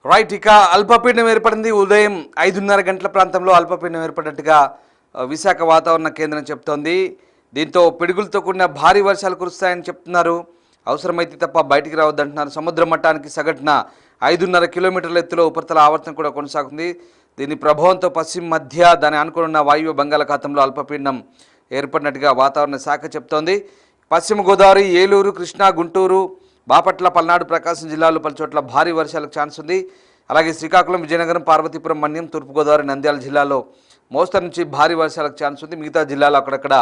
Right ఇక అల్పపీడనం ఏర్పడింది. ఉదయం 5:30 గంటల ప్రాంతంలో అల్పపీడనం ఏర్పడినట్టుగా విశాఖ వాతావరణ కేంద్రం చెప్తోంది. దీంతో పిడుగులతో కూడిన భారీ వర్షాలు కురుస్తాయని చెప్తున్నారు. అవసరమైతే తప్ప బయటికి రావద్దంటున్నారు. సముద్ర మట్టానికి సగటున 5.5 కిలోమీటర్ల ఎత్తులో ఉపరితల ఆవర్తనం కూడా కొనసాగుతుంది. దీని ప్రభావంతో పశ్చిమ మధ్య దాని ఆనుకున్న వాయువ్య బంగాళాఖాతంలో అల్పపీడనం ఏర్పడినట్టుగా వాతావరణ శాఖ చెప్తోంది. పశ్చిమ గోదావరి, ఏలూరు, కృష్ణా, గుంటూరు, బాపట్ల, పల్నాడు, ప్రకాశం జిల్లాలో పలుచోట్ల భారీ వర్షాలకు ఛాన్స్ ఉంది. అలాగే శ్రీకాకుళం, విజయనగరం, పార్వతీపురం, మన్యం, తూర్పుగోదావరి, నంద్యాల జిల్లాలో మోస్తరు నుంచి భారీ వర్షాలకు ఛాన్స్ ఉంది. మిగతా జిల్లాలో అక్కడక్కడ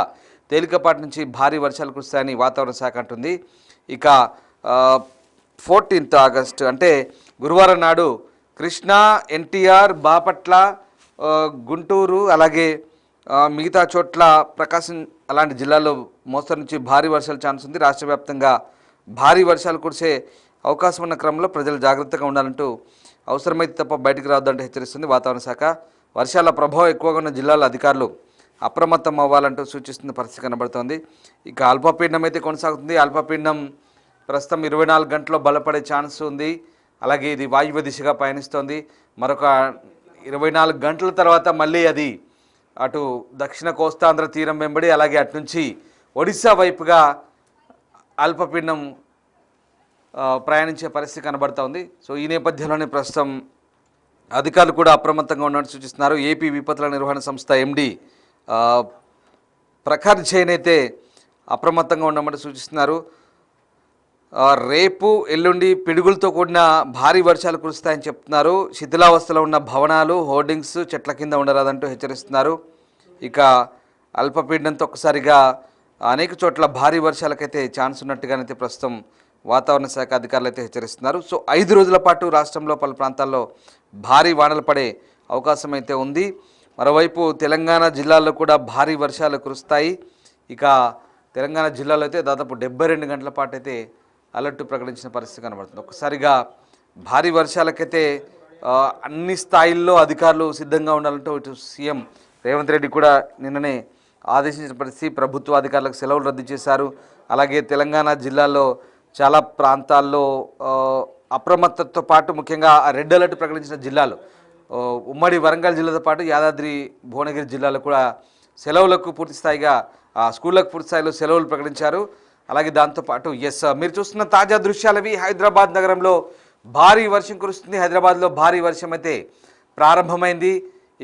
తేలికపాటి నుంచి భారీ వర్షాలు కురుస్తాయని వాతావరణ శాఖ అంటుంది. ఇక 14th ఆగస్టు అంటే గురువారం నాడు కృష్ణా, ఎన్టీఆర్, బాపట్ల, గుంటూరు, అలాగే మిగతా చోట్ల ప్రకాశం అలాంటి జిల్లాల్లో మోస్తరు నుంచి భారీ వర్షాలు ఛాన్స్ ఉంది. రాష్ట్ర వ్యాప్తంగా భారీ వర్షాలు కురిసే అవకాశం ఉన్న క్రమంలో ప్రజలు జాగ్రత్తగా ఉండాలంటూ అవసరమైతే తప్ప బయటికి రావద్దంటూ హెచ్చరిస్తుంది వాతావరణ శాఖ. వర్షాల ప్రభావం ఎక్కువగా ఉన్న జిల్లాల అధికారులు అప్రమత్తం అవ్వాలంటూ సూచిస్తున్న పరిస్థితి కనబడుతోంది. ఇక అల్పపీడనం అయితే కొనసాగుతుంది. అల్పపీడనం ప్రస్తుతం 24 గంటల్లో బలపడే ఛాన్స్ ఉంది. అలాగే ఇది వాయువ్య దిశగా పయనిస్తోంది. మరొక 24 గంటల తర్వాత మళ్ళీ అది అటు దక్షిణ కోస్తాంధ్ర తీరం వెంబడి అలాగే అటు నుంచి ఒడిశా వైపుగా అల్పపీడనం ప్రయాణించే పరిస్థితి కనబడుతోంది. సో ఈ నేపథ్యంలోనే ప్రస్తుతం అధికారులు కూడా అప్రమత్తంగా ఉన్నట్టు సూచిస్తున్నారు. ఏపీ విపత్తుల నిర్వహణ సంస్థ ఎండి ప్రఖర్ జైన్ అయితే అప్రమత్తంగా ఉండమని సూచిస్తున్నారు. రేపు ఎల్లుండి పిడుగులతో కూడిన భారీ వర్షాలు కురుస్తాయని చెప్తున్నారు. శిథిలావస్థలో ఉన్న భవనాలు, హోర్డింగ్స్ చెట్ల కింద ఉండరాదంటూ హెచ్చరిస్తున్నారు. ఇక అల్పపీడనంతో ఒక్కసారిగా అనేక చోట్ల భారీ వర్షాలకైతే ఛాన్స్ ఉన్నట్టుగానైతే ప్రస్తుతం వాతావరణ శాఖ అధికారులు అయితే హెచ్చరిస్తున్నారు. సో 5 రోజుల పాటు రాష్ట్రంలో పలు ప్రాంతాల్లో భారీ వానలు పడే అవకాశం అయితే ఉంది. మరోవైపు తెలంగాణ జిల్లాల్లో కూడా భారీ వర్షాలు కురుస్తాయి. ఇక తెలంగాణ జిల్లాలో అయితే దాదాపు 72 గంటల పాటు అయితే అలర్ట్ ప్రకటించిన పరిస్థితి కనబడుతుంది. ఒక్కసారిగా భారీ వర్షాలకైతే అన్ని స్థాయిల్లో అధికారులు సిద్ధంగా ఉండాలంటూ ఇటు సీఎం రేవంత్ రెడ్డి కూడా నిన్ననే ఆదేశించిన పరిస్థితి. ప్రభుత్వ అధికారులకు సెలవులు రద్దు చేశారు. అలాగే తెలంగాణ జిల్లాలో చాలా ప్రాంతాల్లో అప్రమత్తతో పాటు ముఖ్యంగా రెడ్ అలర్ట్ ప్రకటించిన జిల్లాలు ఉమ్మడి వరంగల్ జిల్లాతో పాటు యాదాద్రి భువనగిరి జిల్లాలో కూడా సెలవులకు పూర్తి స్థాయిగా స్కూళ్ళకు పూర్తి స్థాయిలో సెలవులు ప్రకటించారు. అలాగే దాంతోపాటు మీరు చూస్తున్న తాజా దృశ్యాలవి హైదరాబాద్ నగరంలో భారీ వర్షం కురుస్తుంది. హైదరాబాద్లో భారీ వర్షం అయితే ప్రారంభమైంది.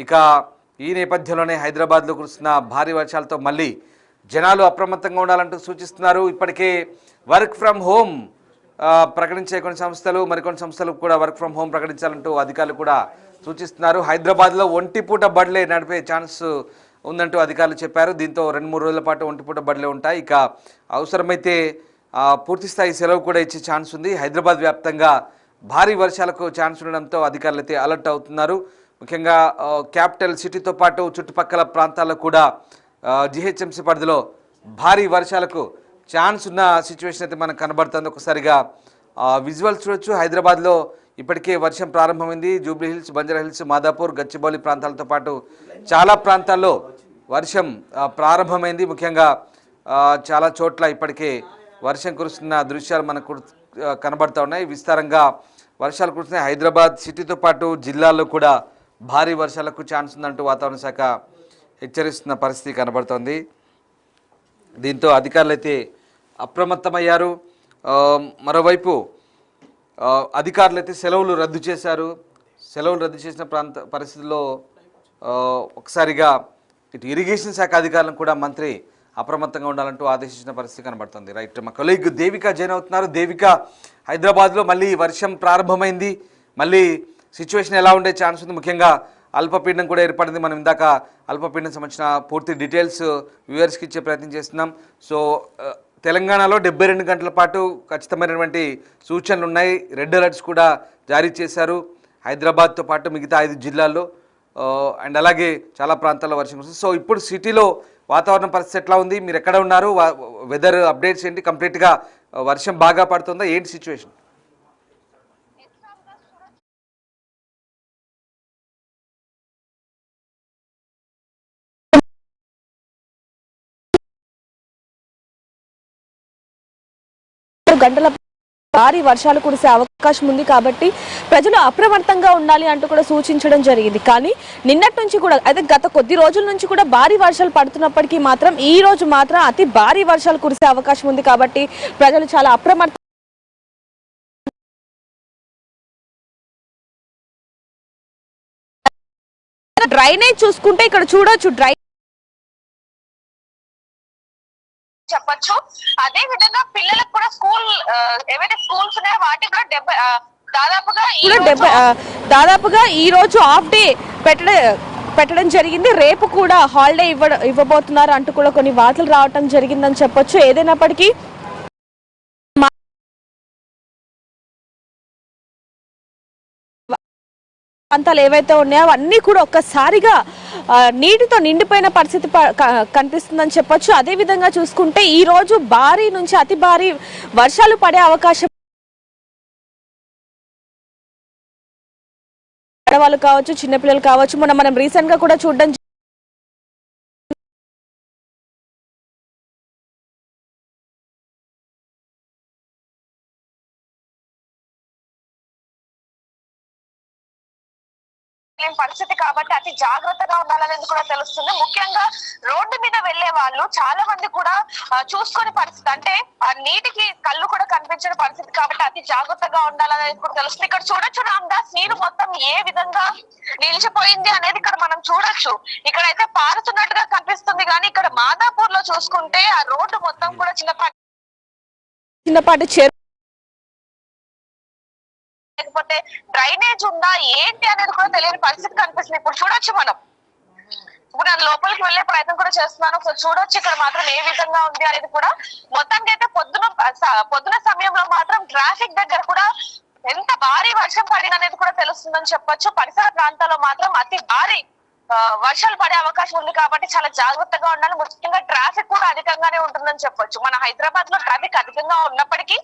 ఇక ఈ నేపథ్యంలోనే హైదరాబాద్లో కురుస్తున్న భారీ వర్షాలతో మళ్ళీ జనాలు అప్రమత్తంగా ఉండాలంటూ సూచిస్తున్నారు. ఇప్పటికే వర్క్ ఫ్రమ్ హోమ్ ప్రకటించే కొన్ని సంస్థలు మరికొన్ని సంస్థలు కూడా వర్క్ ఫ్రమ్ హోమ్ ప్రకటించాలంటూ అధికారులు కూడా సూచిస్తున్నారు. హైదరాబాద్లో ఒంటిపూట బడులే నడిపే ఛాన్స్ ఉందంటూ అధికారులు చెప్పారు. దీంతో 2-3 రోజుల పాటు ఒంటిపూట బడులే ఉంటాయి. ఇక అవసరమైతే పూర్తిస్థాయి సెలవు కూడా ఇచ్చే ఛాన్స్ ఉంది. హైదరాబాద్ వ్యాప్తంగా భారీ వర్షాలకు ఛాన్స్ ఉండడంతో అధికారులు అయితే అలర్ట్ అవుతున్నారు. ముఖ్యంగా క్యాపిటల్ సిటీతో పాటు చుట్టుపక్కల ప్రాంతాల్లో కూడా జిహెచ్ఎంసీ పరిధిలో భారీ వర్షాలకు ఛాన్స్ ఉన్న సిచ్యువేషన్ అయితే మనకు కనబడుతుంది. ఒకసారిగా విజువల్స్ చూడొచ్చు. హైదరాబాద్లో ఇప్పటికే వర్షం ప్రారంభమైంది. Jubilee hills, Banjara hills, Madhapur, Gachibowli ప్రాంతాలతో పాటు చాలా ప్రాంతాల్లో వర్షం ప్రారంభమైంది. ముఖ్యంగా చాలా చోట్ల ఇప్పటికే వర్షం కురుస్తున్న దృశ్యాలు మనకు కనబడుతూ ఉన్నాయి. విస్తారంగా వర్షాలు కురుస్తున్నాయి. హైదరాబాద్ సిటీతో పాటు జిల్లాల్లో కూడా భారీ వర్షాలకు ఛాన్స్ ఉందంటూ వాతావరణ శాఖ హెచ్చరిస్తున్న పరిస్థితి కనబడుతోంది. దీంతో అధికారులు అయితే అప్రమత్తమయ్యారు. మరోవైపు అధికారులు అయితే సెలవులు రద్దు చేశారు. సెలవులు రద్దు చేసిన పరిస్థితుల్లో ఒకసారిగా ఇటు ఇరిగేషన్ శాఖ అధికారులను కూడా మంత్రి అప్రమత్తంగా ఉండాలంటూ ఆదేశించిన పరిస్థితి కనబడుతుంది. రైట్, మా కొలీగ్ దేవిక జాయిన్ అవుతున్నారు. దేవిక, హైదరాబాద్లో మళ్ళీ వర్షం ప్రారంభమైంది. మళ్ళీ సిచ్యువేషన్ ఎలా ఉండే ఛాన్స్ ఉంది? ముఖ్యంగా అల్పపీడనం కూడా ఏర్పడింది. మనం ఇందాక అల్పపీడనం సంబంధించిన పూర్తి డీటెయిల్స్ వ్యూవర్స్కి ఇచ్చే ప్రయత్నం చేస్తున్నాం. సో తెలంగాణలో 72 గంటల పాటు ఖచ్చితమైనటువంటి సూచనలు ఉన్నాయి. రెడ్ అలర్ట్స్ కూడా జారీ చేశారు హైదరాబాద్తో పాటు మిగతా 5 జిల్లాల్లో. అండ్ అలాగే చాలా ప్రాంతాల్లో వర్షం కురుస్తుంది. సో ఇప్పుడు సిటీలో వాతావరణ పరిస్థితి ఎట్లా ఉంది? మీరు ఎక్కడ ఉన్నారు? వెదర్ అప్డేట్స్ ఏంటి? కంప్లీట్గా వర్షం బాగా పడుతుందా? ఏంటి సిచ్యువేషన్? గంటల భారీ వర్షాలు కురిసే అవకాశం ఉంది కాబట్టి ప్రజలు అప్రమత్తంగా ఉండాలి అంటూ కూడా సూచించడం జరిగింది. కానీ నిన్నటి నుంచి కూడా అయితే గత కొద్ది రోజుల నుంచి కూడా భారీ వర్షాలు పడుతున్నప్పటికీ మాత్రం ఈ రోజు మాత్రం అతి భారీ వర్షాలు కురిసే అవకాశం ఉంది కాబట్టి ప్రజలు చాలా అప్రమత్తం. డ్రైనేజ్ చూసుకుంటే ఇక్కడ చూడొచ్చు చెప్పొచ్చు. అదే విధంగా పిల్లలకు కూడా ఏవైతే స్కూల్స్ ఉన్నాయో వాటికి కూడా దాదాపుగా ఈ రోజు హాఫ్ డే పెట్టడం జరిగింది. రేపు కూడా హాలిడే ఇవ్వబోతున్నారు అంటూ కూడా కొన్ని వార్తలు రావటం జరిగిందని చెప్పొచ్చు. ఏదైనప్పటికీ ప్రాంతాలు ఏవైతే ఉన్నాయో అవన్నీ కూడా ఒక్కసారిగా నీటితో నిండిపోయిన పరిస్థితి కనిపిస్తుందని చెప్పొచ్చు. అదే విధంగా చూసుకుంటే ఈ రోజు భారీ నుంచి అతి భారీ వర్షాలు పడే అవకాశం ఆడవాళ్ళు కావచ్చు, చిన్నపిల్లలు కావచ్చు. మనం రీసెంట్ గా కూడా చూడడం పరిస్థితి కాబట్టి అతి జాగ్రత్తగా ఉండాలనేది కూడా తెలుస్తుంది. ముఖ్యంగా రోడ్డు మీద వెళ్లే వాళ్ళు చాలా మంది కూడా చూసుకునే పరిస్థితి, అంటే ఆ నీటికి కళ్ళు కూడా కనిపించిన పరిస్థితి కాబట్టి అతి జాగ్రత్తగా ఉండాలనేది కూడా తెలుస్తుంది. ఇక్కడ చూడొచ్చు రామ్దాస్, నీరు మొత్తం ఏ విధంగా నిలిచిపోయింది అనేది ఇక్కడ మనం చూడొచ్చు. ఇక్కడైతే పారుతున్నట్టుగా కనిపిస్తుంది కానీ ఇక్కడ మాదాపూర్ లో చూసుకుంటే ఆ రోడ్డు మొత్తం కూడా చిన్నపాటి లేకపోతే డ్రైనేజ్ ఉందా ఏంటి అనేది కూడా తెలియని పరిస్థితి కనిపిస్తుంది. ఇప్పుడు చూడొచ్చు మనం. ఇప్పుడు నేను లోపలికి వెళ్లే ప్రయత్నం కూడా చేస్తున్నాను. చూడొచ్చు ఇక్కడ మాత్రం ఏ విధంగా ఉంది అనేది కూడా. మొత్తానికి అయితే పొద్దున సమయంలో మాత్రం ట్రాఫిక్ దగ్గర కూడా ఎంత భారీ వర్షం పడింది అనేది కూడా తెలుస్తుందని చెప్పొచ్చు. పరిసర ప్రాంతాల్లో మాత్రం అతి భారీ వర్షాలు పడే అవకాశం ఉంది కాబట్టి చాలా జాగ్రత్తగా ఉండాలి. ముఖ్యంగా ట్రాఫిక్ కూడా అధికంగానే ఉంటుందని చెప్పొచ్చు. మన హైదరాబాద్ లో ట్రాఫిక్ అధికంగా ఉన్నప్పటికీ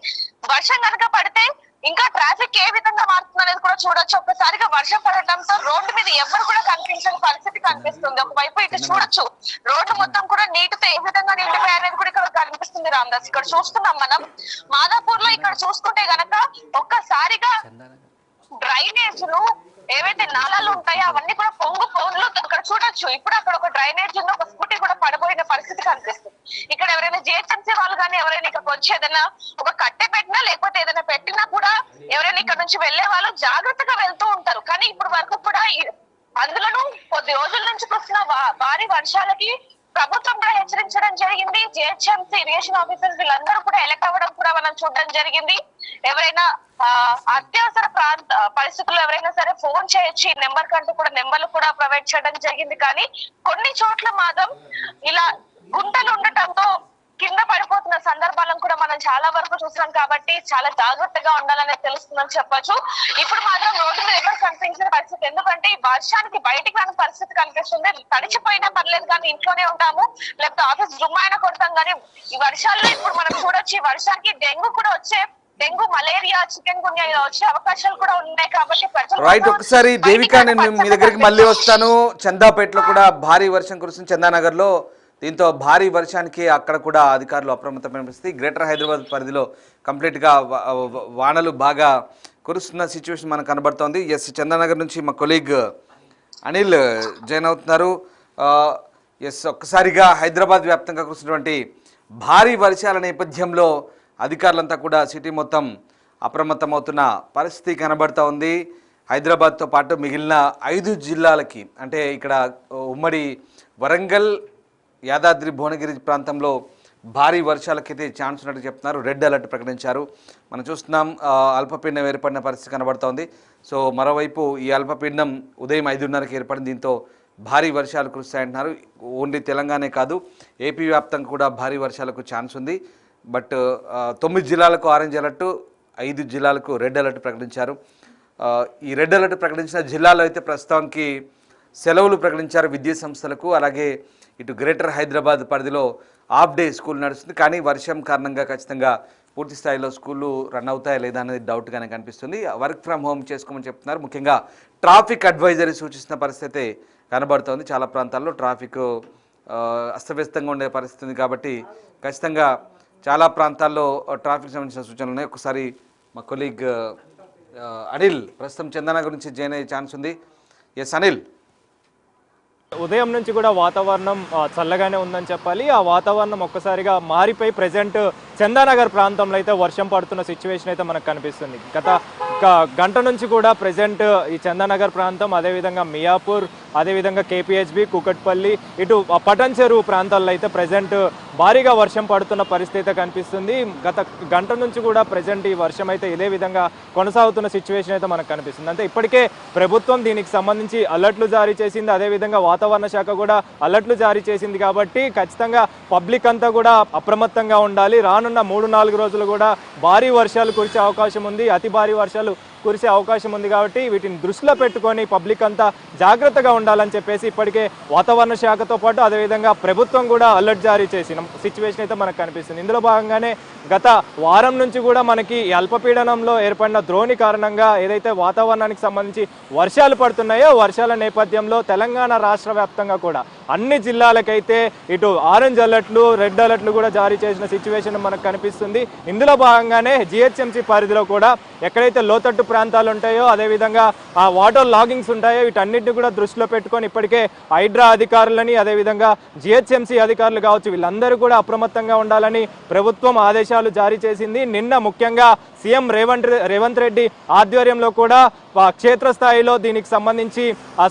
వర్షం కనుక పడితే ఇంకా ట్రాఫిక్ ఏ విధంగా మారుతుంది అనేది కూడా చూడొచ్చు. ఒక్కసారిగా వర్షం పడటంతో రోడ్డు మీద ఎవరు కూడా కనిపించని పరిస్థితి కనిపిస్తుంది. ఒకవైపు ఇటు చూడొచ్చు రోడ్డు మొత్తం కూడా నీటితో ఏ విధంగా నిండిపోయారనేది కూడా ఇక్కడ కనిపిస్తుంది రామ్దాస్. ఇక్కడ చూస్తున్నాం మనం మాదాపూర్ లో. ఇక్కడ చూసుకుంటే గనక ఒక్కసారిగా డ్రైనేజ్లు ఏవైతే నాలాలు ఉంటాయో అవన్నీ కూడా పొంగులు అక్కడ చూడొచ్చు. ఇప్పుడు అక్కడ ఒక డ్రైనేజ్ ఉంది, ఒక స్కూటీ కూడా పడబోయిన పరిస్థితి కనిపిస్తుంది. ఇక్కడ ఎవరైనా జిహెచ్ఎంసీ వాళ్ళు కానీ ఎవరైనా ఇక్కడికి వచ్చి ఏదైనా ఒక కట్టె పెట్టినా లేకపోతే ఏదైనా పెట్టినా కూడా ఎవరైనా ఇక్కడ నుంచి వెళ్లే వాళ్ళు జాగ్రత్తగా వెళ్తూ ఉంటారు. కానీ ఇప్పుడు వరకు కూడా అందులోనూ కొద్ది రోజుల నుంచి వస్తున్న భారీ వర్షాలకి ప్రభుత్వం కూడా హెచ్చరించడం జరిగింది. జిహెచ్ఎంసీ ఇరిగేషన్ ఆఫీసర్స్ వీళ్ళందరూ కూడా ఎలక్ట్ అవ్వడం కూడా మనం చూడడం జరిగింది. ఎవరైనా అత్యవసర పరిస్థితుల్లో ఎవరైనా సరే ఫోన్ చేయొచ్చు. ఈ నెంబర్ కంటూ కూడా నెంబర్లు కూడా ప్రొవైడ్ చేయడం జరిగింది. కానీ కొన్ని చోట్ల మాత్రం ఇలా గుంటలు ఉండటంతో కింద పడిపోతున్న సందర్భాలను కూడా మనం చాలా వరకు చూసాం కాబట్టి చాలా జాగ్రత్తగా ఉండాలనేది తెలుస్తుందని చెప్పొచ్చు. ఇప్పుడు మాత్రం రోడ్డు మీద ఎవరు కనిపించిన పరిస్థితి, ఎందుకంటే ఈ వర్షానికి బయటికి రాని పరిస్థితి కనిపిస్తుంది. తడిచిపోయినా పర్లేదు కానీ ఇంట్లోనే ఉంటాము, లేకపోతే ఆఫీస్ రూమ్ అయినా కొడతాం. కానీ ఈ వర్షాల్లో ఇప్పుడు మనం చూడొచ్చు ఈ వర్షానికి డెంగ్యూ, మలేరియా, చికెన్ గున్యా వచ్చే అవకాశాలు కూడా ఉన్నాయి కాబట్టి రైట్. ఒకసారి దేవిక, నేను మీ దగ్గరికి మళ్ళీ వస్తాను. చందాపేటలో కూడా భారీ వర్షం కురుస్తుంది, చందానగర్ లో. దీంతో భారీ వర్షానికి అక్కడ కూడా అధికారులు అప్రమత్తమైన పరిస్థితి. గ్రేటర్ హైదరాబాద్ పరిధిలో కంప్లీట్గా వానలు బాగా కురుస్తున్న సిచ్యువేషన్ మనకు కనబడుతోంది. ఎస్, చందానగర్ నుంచి మా కొలీగ్ అనిల్ జాయిన్ అవుతున్నారు. ఎస్, ఒక్కసారిగా హైదరాబాద్ వ్యాప్తంగా కురుస్తున్నటువంటి భారీ వర్షాల నేపథ్యంలో అధికారులంతా కూడా సిటీ మొత్తం అప్రమత్తమవుతున్న పరిస్థితి కనబడుతూ ఉంది. హైదరాబాద్తో పాటు మిగిలిన 5 జిల్లాలకి, అంటే ఇక్కడ ఉమ్మడి వరంగల్, యాదాద్రి భువనగిరి ప్రాంతంలో భారీ వర్షాలకైతే ఛాన్స్ ఉన్నట్టు చెప్తున్నారు. రెడ్ అలర్ట్ ప్రకటించారు. మనం చూస్తున్నాం అల్పపీడనం ఏర్పడిన పరిస్థితి కనబడుతోంది. సో మరోవైపు ఈ అల్పపీడనం ఉదయం 5:30కి ఏర్పడింది. దీంతో భారీ వర్షాలు కురుస్తాయంటున్నారు. ఓన్లీ తెలంగాణే కాదు, ఏపీ వ్యాప్తంగా కూడా భారీ వర్షాలకు ఛాన్స్ ఉంది. బట్ 9 జిల్లాలకు ఆరెంజ్ అలర్టు, 5 జిల్లాలకు రెడ్ అలర్ట్ ప్రకటించారు. ఈ రెడ్ అలర్ట్ ప్రకటించిన జిల్లాలో అయితే ప్రస్తుతానికి సెలవులు ప్రకటించారు విద్యా సంస్థలకు. అలాగే ఇటు గ్రేటర్ హైదరాబాద్ పరిధిలో హాఫ్ డే స్కూల్ నడుస్తుంది. కానీ వర్షం కారణంగా ఖచ్చితంగా పూర్తి స్థాయిలో స్కూళ్ళు రన్ అవుతాయా లేదా అనేది డౌట్గానే కనిపిస్తుంది. వర్క్ ఫ్రమ్ హోమ్ చేసుకోమని చెప్తున్నారు. ముఖ్యంగా ట్రాఫిక్ అడ్వైజరీ సూచిస్తున్న పరిస్థితి కనబడుతోంది. చాలా ప్రాంతాల్లో ట్రాఫిక్ అస్తవ్యస్తంగా ఉండే పరిస్థితి ఉంది కాబట్టి ఖచ్చితంగా చాలా ప్రాంతాల్లో ట్రాఫిక్ సంబంధించిన సూచనలు ఉన్నాయి. ఒకసారి మా కొలీగ్ అనిల్ ప్రస్తుతం చందన గురించి జాయిన్ అయ్యే ఛాన్స్ ఉంది. ఎస్ అనిల్. ఉదయం నుంచి కూడా వాతావరణం చల్లగానే ఉందని చెప్పాలి. ఆ వాతావరణం ఒక్కసారిగా మారిపోయి ప్రజెంట్ చందానగర్ ప్రాంతంలో అయితే వర్షం పడుతున్న సిచ్యువేషన్ అయితే మనకు కనిపిస్తుంది. గత గంట నుంచి కూడా ప్రజెంట్ ఈ చందానగర్ ప్రాంతం, అదేవిధంగా మియాపూర్, అదేవిధంగా కేపీహెచ్బి, కూకట్పల్లి, ఇటు పటన్ చెరువు ప్రాంతాల్లో అయితే ప్రజెంట్ భారీగా వర్షం పడుతున్న పరిస్థితి అయితే కనిపిస్తుంది. గత గంట నుంచి కూడా ప్రజెంట్ ఈ వర్షం అయితే ఇదే విధంగా కొనసాగుతున్న సిచ్యువేషన్ అయితే మనకు కనిపిస్తుంది. అంటే ఇప్పటికే ప్రభుత్వం దీనికి సంబంధించి అలర్ట్లు జారీ చేసింది, అదేవిధంగా వాతావరణ శాఖ కూడా అలర్ట్లు జారీ చేసింది. కాబట్టి ఖచ్చితంగా పబ్లిక్ అంతా కూడా అప్రమత్తంగా ఉండాలి. రానున్న 3-4 రోజులు కూడా భారీ వర్షాలు కురిసే అవకాశం ఉంది, అతి భారీ వర్షాలు కురిసే అవకాశం ఉంది. కాబట్టి వీటిని దృష్టిలో పెట్టుకొని పబ్లిక్ అంతా జాగ్రత్తగా ఉండాలని చెప్పేసి ఇప్పటికే వాతావరణ శాఖతో పాటు అదేవిధంగా ప్రభుత్వం కూడా అలర్ట్ జారీ చేసిన సిచ్యువేషన్ అయితే మనకు కనిపిస్తుంది. ఇందులో భాగంగానే గత వారం నుంచి కూడా మనకి ఈ అల్పపీడనంలో ఏర్పడిన ద్రోణి కారణంగా ఏదైతే వాతావరణానికి సంబంధించి వర్షాలు పడుతున్నాయో, వర్షాల నేపథ్యంలో తెలంగాణ రాష్ట్ర వ్యాప్తంగా కూడా అన్ని జిల్లాలకైతే ఇటు ఆరెంజ్ అలర్ట్లు, రెడ్ అలర్ట్లు కూడా జారీ చేసిన సిచ్యువేషన్ మనకు కనిపిస్తుంది. ఇందులో భాగంగానే జిహెచ్ఎంసీ పరిధిలో కూడా ఎక్కడైతే లోతట్టు ప్రాంతాలు ఉంటాయో, అదేవిధంగా ఆ వాటర్ లాగింగ్స్ ఉంటాయో, వీటన్నిటిని కూడా దృష్టిలో పెట్టుకొని ఇప్పటికే హైడ్రా అధికారులని, అదేవిధంగా జిహెచ్ఎంసీ అధికారులు కావచ్చు, వీళ్ళందరూ కూడా అప్రమత్తంగా ఉండాలని ప్రభుత్వం ఆదేశాలు జారీ చేసింది. నిన్న ముఖ్యంగా సీఎం రేవంత్ రెడ్డి ఆధ్వర్యంలో కూడా క్షేత్రస్థాయిలో దీనికి సంబంధించి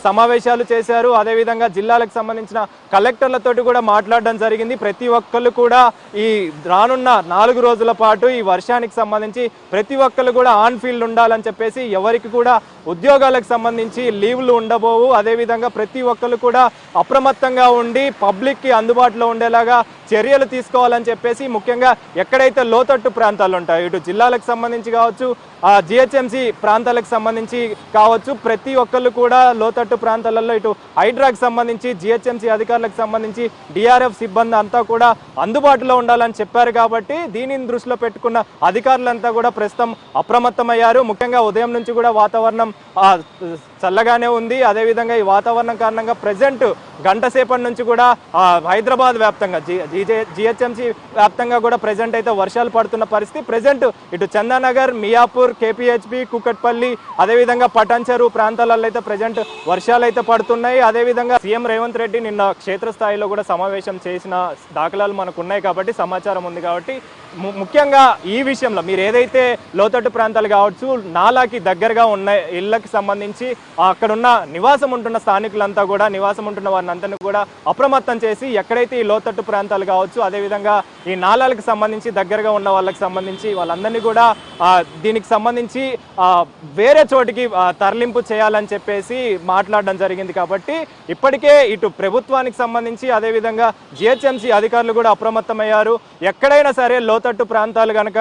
సమావేశాలు చేశారు. అదేవిధంగా జిల్లాలకు సంబంధించిన కలెక్టర్లతోటి కూడా మాట్లాడడం జరిగింది. ప్రతి ఒక్కళ్ళు కూడా ఈ రానున్న 4 రోజుల పాటు ఈ వర్షానికి సంబంధించి ప్రతి ఒక్కళ్ళు కూడా ఆన్ ఫీల్డ్ ఉండాలని చెప్పేసి, ఎవరికి కూడా ఉద్యోగాలకు సంబంధించి లీవ్లు ఉండబోవు. అదేవిధంగా ప్రతి ఒక్కళ్ళు కూడా అప్రమత్తంగా ఉండి పబ్లిక్కి అందుబాటులో ఉండేలాగా చర్యలు తీసుకోవాలని చెప్పేసి, ముఖ్యంగా ఎక్కడైతే లోతట్టు ప్రాంతాలు ఉంటాయో, ఇటు జిల్లాలకు సంబంధించి కావచ్చు, జిహెచ్ఎంసీ ప్రాంతాలకు సంబంధించి కావచ్చు, ప్రతి ఒక్కళ్ళు కూడా లోతట్టు ప్రాంతాలలో ఇటు హైడ్రాకి సంబంధించి, జిహెచ్ఎంసీ అధికారులకు సంబంధించి డిఆర్ఎఫ్ సిబ్బంది అంతా కూడా అందుబాటులో ఉండాలని చెప్పారు. కాబట్టి దీనిని దృష్టిలో పెట్టుకున్న అధికారులంతా కూడా ప్రస్తుతం అప్రమత్తమయ్యారు. ముఖ్యంగా ఉదయం నుంచి కూడా వాతావరణం చల్లగానే ఉంది. అదేవిధంగా ఈ వాతావరణం కారణంగా ప్రజెంట్ గంట సేపటి నుంచి కూడా హైదరాబాద్ వ్యాప్తంగా జిహెచ్ఎంసీ వ్యాప్తంగా కూడా ప్రజెంట్ అయితే వర్షాలు పడుతున్న పరిస్థితి. ప్రజెంట్ ఇటు చందానగర్, మియాపూర్, కేపీహెచ్బి, కూకట్పల్లి, అదేవిధంగా పటాన్ చెరువు ప్రాంతాలలో అయితే ప్రజెంట్ వర్షాలు అయితే పడుతున్నాయి. అదేవిధంగా సీఎం రేవంత్ రెడ్డి నిన్న క్షేత్రస్థాయిలో కూడా సమావేశం చేసిన దాఖలాలు మనకు ఉన్నాయి కాబట్టి, సమాచారం ఉంది కాబట్టి, ముఖ్యంగా ఈ విషయంలో మీరు ఏదైతే లోతట్టు ప్రాంతాలు కావచ్చు, నాలాకి దగ్గరగా ఉన్న ఇళ్లకు సంబంధించి అక్కడున్న నివాసం ఉంటున్న స్థానికులంతా కూడా, నివాసం ఉంటున్న వారిని అంతా కూడా అప్రమత్తం చేసి ఎక్కడైతే ఈ లోతట్టు ప్రాంతాలు కావచ్చు, అదేవిధంగా ఈ నాలాలకు సంబంధించి దగ్గరగా ఉన్న వాళ్ళకి సంబంధించి వాళ్ళందరినీ కూడా దీనికి సంబంధించి వేరే చోటికి తరలింపు చేయాలని చెప్పేసి మాట్లాడడం జరిగింది. కాబట్టి ఇప్పటికే ఇటు ప్రభుత్వానికి సంబంధించి అదేవిధంగా జిహెచ్ఎంసీ అధికారులు కూడా అప్రమత్తమయ్యారు. ఎక్కడైనా సరే లోతట్టు ప్రాంతాలు కనుక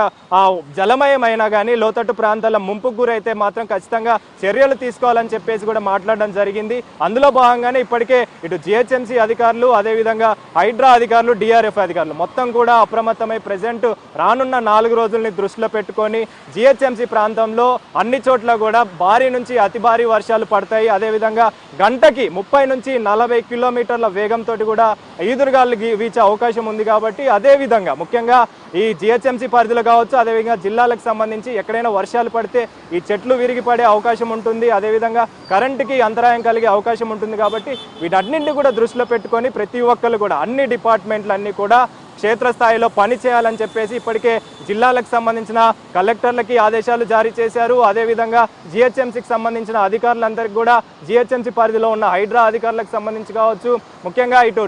జలమయమైనా కానీ, లోతట్టు ప్రాంతాల ముంపుకు గురైతే మాత్రం ఖచ్చితంగా చర్యలు తీసుకోవాలని చెప్పేసి కూడా మాట్లాడడం జరిగింది. అందులో భాగంగానే ఇప్పటికే ఇటు జిహెచ్ఎంసీ అధికారులు, అదేవిధంగా హైడ్రా అధికారులు, డిఆర్ఎఫ్ అధికారులు మొత్తం కూడా అప్రమత్తమై ప్రజెంట్ రానున్న 4 రోజుల్ని దృష్టిలో పెట్టుకొని జిహెచ్ఎంసీ ప్రాంతంలో అన్ని చోట్ల కూడా భారీ నుంచి అతి భారీ వర్షాలు పడతాయి. అదేవిధంగా గంటకి 30 నుంచి 40 కిలోమీటర్ల వేగంతో కూడా ఈదురుగాలు వీచే అవకాశం ఉంది. కాబట్టి అదేవిధంగా ముఖ్యంగా ఈ జిహెచ్ఎంసీ పరిధిలో కావచ్చు, అదేవిధంగా జిల్లాలకు సంబంధించి ఎక్కడైనా వర్షాలు పడితే ఈ చెట్లు విరిగి పడే అవకాశం ఉంటుంది. అదేవిధంగా కరెంటుకి అంతరాయం కలిగే అవకాశం ఉంటుంది. కాబట్టి వీటన్నింటినీ కూడా దృష్టిలో పెట్టుకొని ప్రతి ఒక్కరు కూడా అన్ని డిపార్ట్మెంట్లు అన్నీ కూడా క్షేత్రస్థాయిలో పని చేయాలని చెప్పేసి ఇప్పటికే జిల్లాలకు సంబంధించిన కలెక్టర్లకి ఆదేశాలు జారీ చేశారు. అదేవిధంగా జిహెచ్ఎంసీకి సంబంధించిన అధికారులందరికీ కూడా జిహెచ్ఎంసీ పరిధిలో ఉన్న హైడ్రా అధికారులకు సంబంధించి కావచ్చు, ముఖ్యంగా ఇటు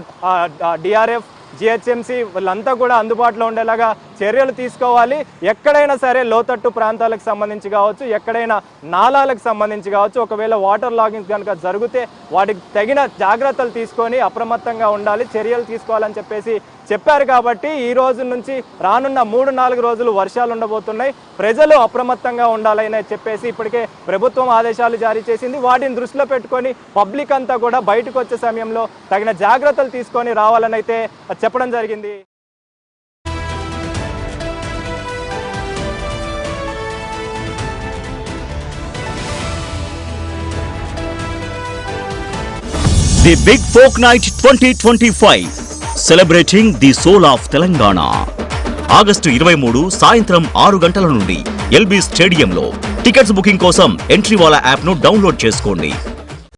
డిఆర్ఎఫ్, జిహెచ్ఎంసీ వాళ్ళంతా కూడా అందుబాటులో ఉండేలాగా చర్యలు తీసుకోవాలి. ఎక్కడైనా సరే లోతట్టు ప్రాంతాలకు సంబంధించి కావచ్చు, ఎక్కడైనా నాలాలకు సంబంధించి కావచ్చు, ఒకవేళ వాటర్ లాగింగ్ కనుక జరిగితే వాటికి తగిన జాగ్రత్తలు తీసుకొని అప్రమత్తంగా ఉండాలి, చర్యలు తీసుకోవాలని చెప్పేసి చెప్పారు. కాబట్టి ఈ రోజు నుంచి రానున్న 3-4 రోజులు వర్షాలు ఉండబోతున్నాయి. ప్రజలు అప్రమత్తంగా ఉండాలని చెప్పేసి ఇప్పటికే ప్రభుత్వం ఆదేశాలు జారీ చేసింది. వాటిని దృష్టిలో పెట్టుకొని పబ్లిక్ అంతా కూడా బయటకు వచ్చే సమయంలో తగిన జాగ్రత్తలు తీసుకొని రావాలని అయితే చెప్పడం జరిగింది. The big folk night 2025 celebrating the soul of Telangana. August 23 సాయంత్రం 6 గంటల నుండి ఎల్బీ స్టేడియంలో. టికెట్స్ బుకింగ్ కోసం ఎంట్రీ వాలా యాప్ ను డౌన్లోడ్ చేసుకోండి.